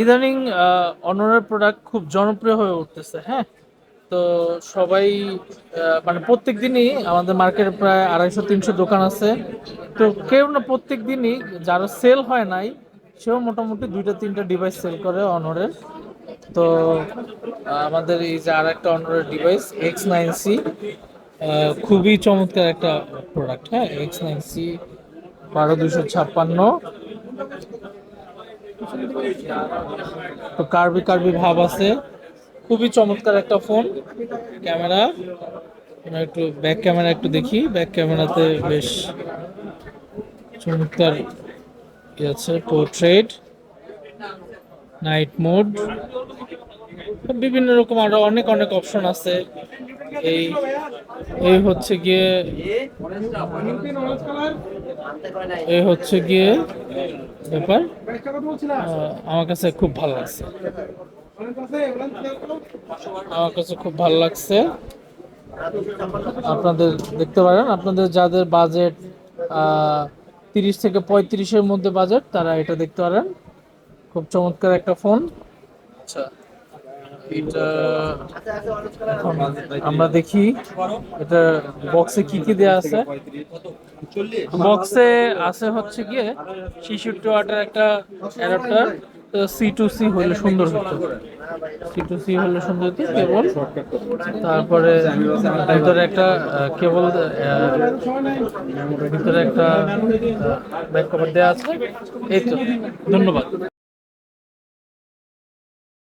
ইদানিং অনরের প্রোডাক্ট খুব জনপ্রিয় হয়ে উঠতেছে, হ্যাঁ। তো সবাই মানে প্রত্যেক দিনই আমাদের মার্কেটে প্রায় 250-300 দোকান আছে। তো কেউ না প্রত্যেক দিনই, যারা সেল হয় নাই সেও মোটামুটি 2-3টা ডিভাইস সেল করে অনরের। তো আমাদের এই যে আর একটা অনরের ডিভাইস X9C, খুবই চমৎকার একটা প্রোডাক্ট, হ্যাঁ। X9C 12256, তো কার্ভি কার্ভি ভাব আছে, খুবই চমৎকার একটা ফোন। ক্যামেরা, আমরা একটু ব্যাক ক্যামেরা একটু দেখি। ব্যাক ক্যামেরাতে বেশ চমৎকার কি আছে, পোর্ট্রেট, নাইট মোড, বিভিন্ন রকম আরো অনেক অনেক অপশন আছে। এই এই হচ্ছে গিয়ে এই হচ্ছে গিয়ে ব্যাপার। আমার কাছে খুব ভালো লাগছে, আমার কাছে খুব ভালো লাগছে। আপনাদের দেখতে পারেন, আপনাদের যাদের বাজেট 30 থেকে 35-এর মধ্যে বাজেট, তারা এটা দেখতে পারেন। খুব চমৎকার একটা ফোন। আচ্ছা, এটা এখন আমরা দেখি এটা বক্সে কি কি দেয়া আছে। বক্সে আছে হচ্ছে গিয়ে 66 ওয়াটের একটা অ্যাডাপ্টার। C2C হলে সুন্দর হতো, C2C হলে সুন্দর হতো কেবল। তারপরে ভিতরে একটা কেবল, ভিতরে একটা ব্যাক কভার দেওয়া আছে। এই তো, ধন্যবাদ।